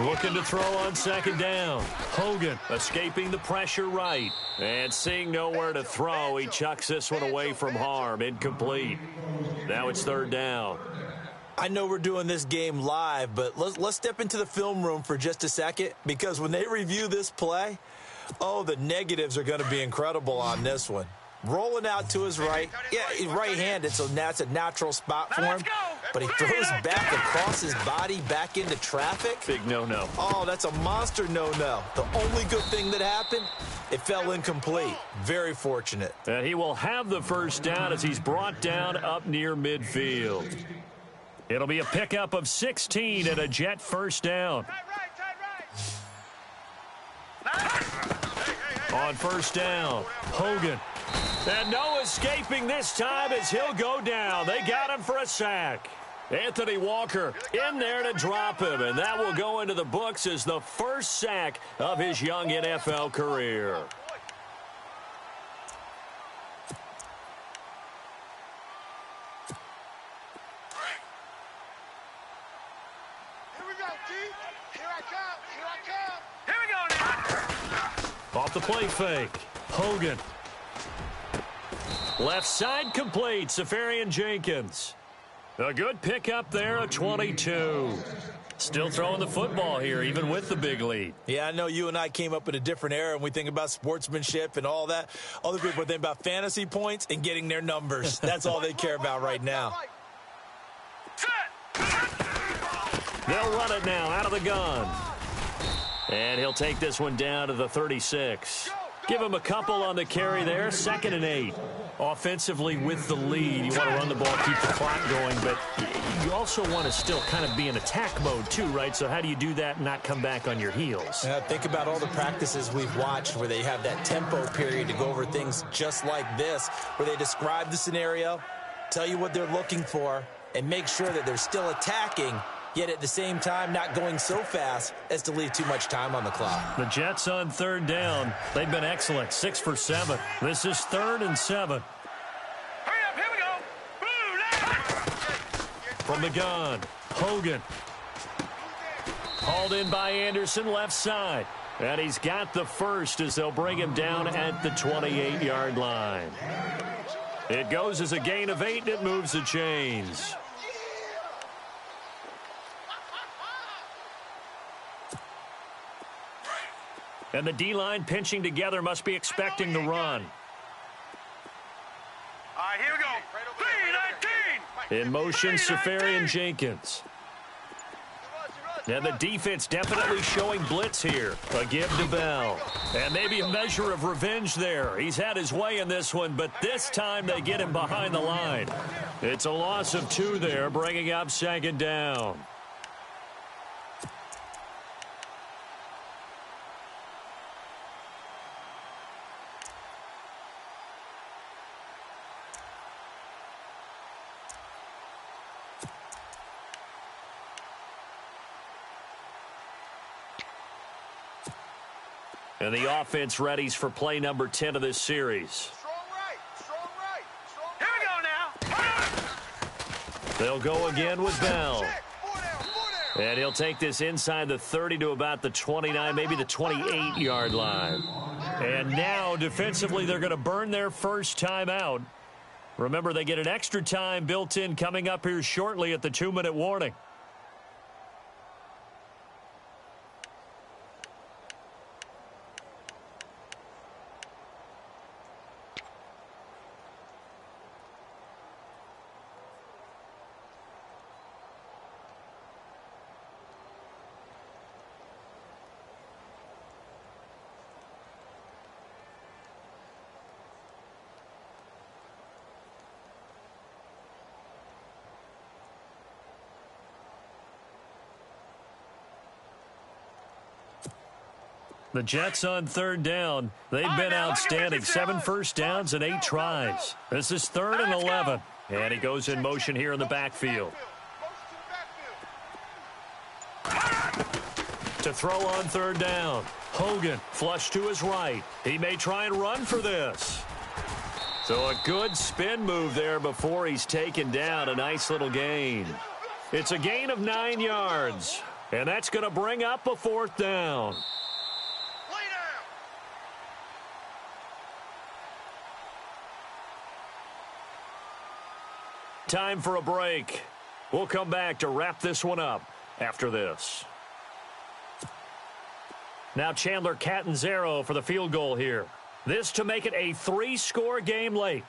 Speaker 2: Looking to throw on second down. Hogan escaping the pressure right. And seeing nowhere to throw, he chucks this one away from harm. Incomplete. Now it's third down.
Speaker 3: I know we're doing this game live, but let's step into the film room for just a second, because when they review this play, oh, the negatives are going to be incredible on this one. rolling out to his right. Yeah, he's right-handed, so that's a natural spot for him. But he throws back across his body back into traffic.
Speaker 2: Big no-no.
Speaker 3: Oh, that's a monster no-no. The only good thing that happened, it fell incomplete. Very fortunate.
Speaker 2: And he will have the first down as he's brought down up near midfield. It'll be a pickup of 16 and a Jet first down. On first down, Hogan. And no escaping this time as he'll go down. They got him for a sack. Anthony Walker in there to drop him, and that will go into the books as the first sack of his young NFL career.
Speaker 5: Here we go, T. Here I come. Here I come.
Speaker 4: Here we go now.
Speaker 2: Off the play fake, Hogan. Left side complete, Safarian Jenkins. A good pickup there, a 22. Still throwing the football here, even with the big lead.
Speaker 3: Yeah, I know you and I came up in a different era, and we think about sportsmanship and all that. Other people think about fantasy points and getting their numbers. That's all they care about right now.
Speaker 2: They'll run it now out of the gun. And he'll take this one down to the 36. Give him a couple on the carry there, 2nd and 8. Offensively with the lead, you want to run the ball, keep the clock going, but you also want to still kind of be in attack mode too, right? So how do you do that and not come back on your heels?
Speaker 3: Think about all the practices we've watched where they have that tempo period to go over things just like this, where they describe the scenario, tell you what they're looking for, and make sure that they're still attacking, yet at the same time not going so fast as to leave too much time on the clock.
Speaker 2: The Jets on 3rd down. They've been excellent, 6 for 7. This is 3rd and 7.
Speaker 4: Hurry up, here we go.
Speaker 2: From the gun, Hogan. Hauled in by Anderson, left side. And he's got the first as they'll bring him down at the 28-yard line. It goes as a gain of 8, and it moves the chains. And the D-line pinching together, must be expecting the run.
Speaker 4: All right, here we go. 3-19.
Speaker 2: In motion, Safarian Jenkins. And the defense definitely showing blitz here. A give to Bell. And maybe a measure of revenge there. He's had his way in this one, but this time they get him behind the line. It's a loss of 2 there, bringing up 2nd down. And the offense readies for play number 10 of this series.
Speaker 5: Strong right. Strong right. Strong
Speaker 4: Here we go now.
Speaker 2: They'll go again with Bell.
Speaker 5: check. 4 down. 4 down.
Speaker 2: And he'll take this inside the 30 to about the 29, maybe the 28-yard line. And now, defensively, they're going to burn their first time out. Remember, they get an extra time built in coming up here shortly at the 2-minute warning. The Jets on 3rd down. They've been outstanding. 7 first downs and 8 tries. This is 3rd and 11. And he goes in motion here in the backfield. To throw on 3rd down. Hogan flush to his right. He may try and run for this. So a good spin move there before he's taken down. A nice little gain. It's a gain of 9 yards. And that's going to bring up a 4th down. Time for a break. We'll come back to wrap this one up after this. Now Chandler Catanzaro for the field goal here. This to make it a 3-score game late.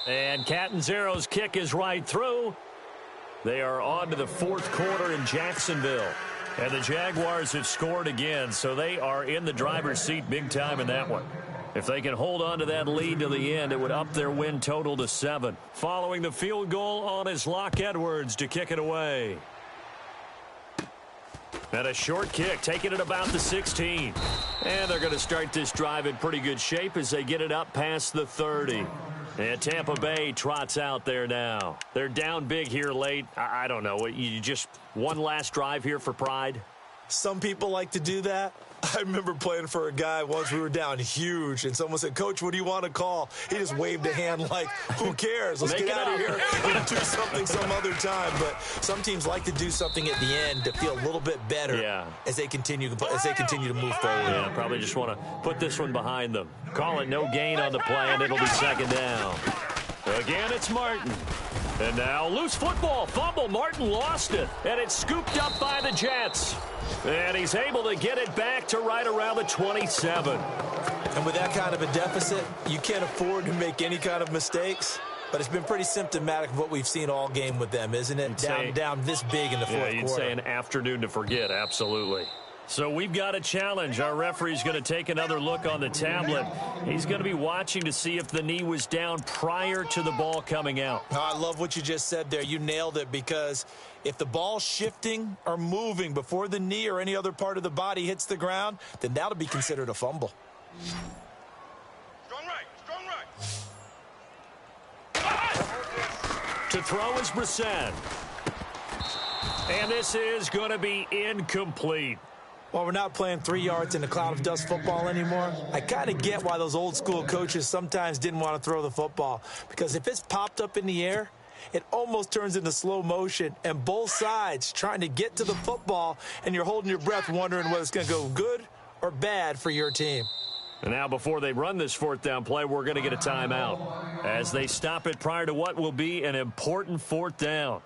Speaker 2: And Catanzaro's kick is right through. They are on to the fourth quarter in Jacksonville. And the Jaguars have scored again, so they are in the driver's seat big time in that one. If they can hold on to that lead to the end, it would up their win total to 7. Following the field goal on is Locke Edwards to kick it away. And a short kick, taking it about the 16. And they're going to start this drive in pretty good shape as they get it up past the 30. And Tampa Bay trots out there now. They're down big here late. I don't know. You just one last drive here for pride?
Speaker 3: Some people like to do that. I remember playing for a guy once. We were down huge, and someone said, "Coach, what do you want to call?" He just waved a hand like, who cares? Let's get out of here. We'll do something some other time. But some teams like to do something at the end to feel a little bit better as they continue to move forward.
Speaker 2: Yeah, probably just want to put this one behind them. Call it no gain on the play, and it'll be second down. Again, it's Martin. And now loose football. Fumble. Martin lost it. And it's scooped up by the Jets. And he's able to get it back to right around the 27.
Speaker 3: And with that kind of a deficit, you can't afford to make any kind of mistakes. But it's been pretty symptomatic of what we've seen all game with them, isn't it? Down this big in the fourth quarter.
Speaker 2: You'd say an afternoon to forget, absolutely. So we've got a challenge. Our referee's going to take another look on the tablet. He's going to be watching to see if the knee was down prior to the ball coming out.
Speaker 3: I love what you just said there. You nailed it, because if the ball's shifting or moving before the knee or any other part of the body hits the ground, then that'll be considered a fumble.
Speaker 5: Strong right, strong right.
Speaker 2: To throw is Brissett. And this is going to be incomplete.
Speaker 3: Well, we're not playing 3 yards in a cloud of dust football anymore. I kind of get why those old school coaches sometimes didn't want to throw the football, because if it's popped up in the air, it almost turns into slow motion, and both sides trying to get to the football, and you're holding your breath wondering whether it's going to go good or bad for your team.
Speaker 2: And now before they run this fourth down play, we're going to get a timeout as they stop it prior to what will be an important fourth down.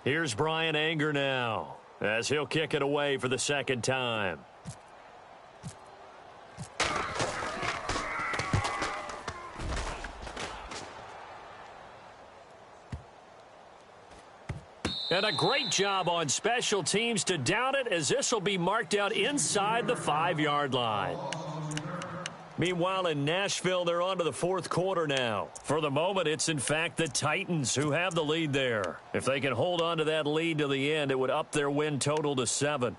Speaker 2: Here's Brian Anger now as he'll kick it away for the second time. And a great job on special teams to down it, as this will be marked out inside the 5-yard line. Meanwhile, in Nashville, they're on to the fourth quarter now. For the moment, it's in fact the Titans who have the lead there. If they can hold on to that lead to the end, it would up their win total to 7.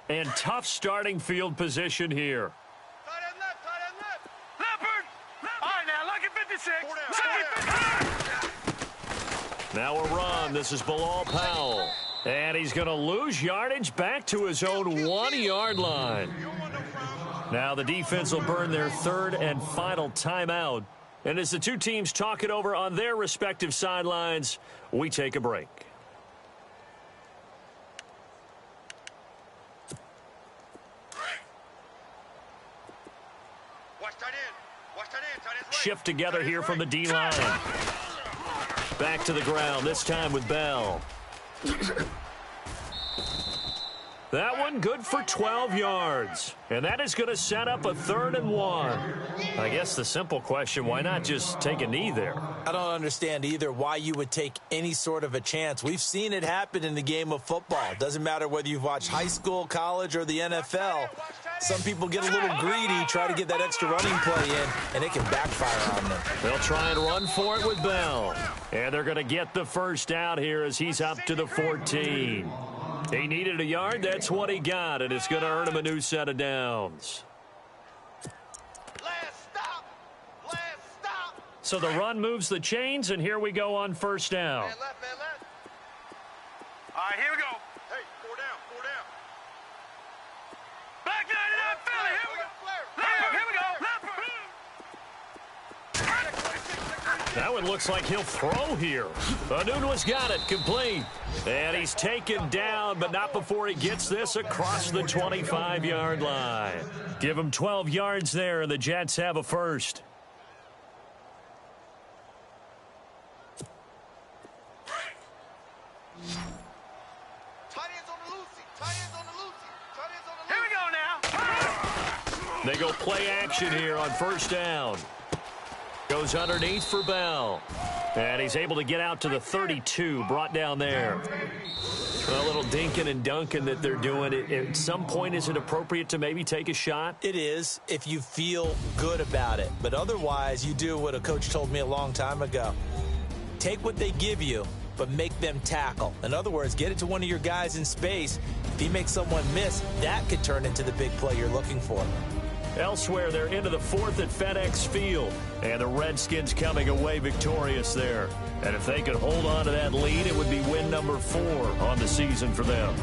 Speaker 2: And tough starting field position here.
Speaker 5: Tight end left, tight end left.
Speaker 4: Leopard! All right, now, look at 56.
Speaker 5: Four down,
Speaker 2: Now a run. This is Bilal Powell. And he's going to lose yardage back to his own 1-yard line. Now the defense will burn their third and final timeout. And as the two teams talk it over on their respective sidelines, we take a break.
Speaker 5: Watch tight end. Watch tight end. Tight end's right.
Speaker 2: Shift together
Speaker 5: Tight end's
Speaker 2: here from the
Speaker 5: right.
Speaker 2: D-line. Back to the ground, this time with Bell. That one good for 12 yards. And that is going to set up a 3rd and 1. I guess the simple question, why not just take a knee there?
Speaker 3: I don't understand either why you would take any sort of a chance. We've seen it happen in the game of football. It doesn't matter whether you've watched high school, college, or the NFL. Some people get a little greedy, try to get that extra running play in, and it can backfire on them.
Speaker 2: They'll try and run for it with Bell. And they're going to get the first out here as he's up to the 14. He needed a yard. That's what he got, and it's going to earn him a new set of downs.
Speaker 5: Last stop. Last stop.
Speaker 2: So the run moves the chains, and here we go on first down.
Speaker 5: Man left, man left.
Speaker 4: All right, here we go.
Speaker 5: Hey, 4 down, 4 down.
Speaker 2: That one looks like he'll throw here. Anunua's got it, complete. And he's taken down, but not before he gets this across the 25-yard line. Give him 12 yards there, and the Jets have a first.
Speaker 4: Here we go now.
Speaker 2: They go play action here on first down. Goes underneath for Bell. And he's able to get out to the 32, brought down there. A little dinking and dunking that they're doing. At some point, is it appropriate to maybe take a shot?
Speaker 3: It is, if you feel good about it. But otherwise, you do what a coach told me a long time ago. Take what they give you, but make them tackle. In other words, get it to one of your guys in space. If he makes someone miss, that could turn into the big play you're looking for.
Speaker 2: Elsewhere, they're into the fourth at FedEx Field. And the Redskins coming away victorious there. And if they could hold on to that lead, it would be win number 4 on the season for them.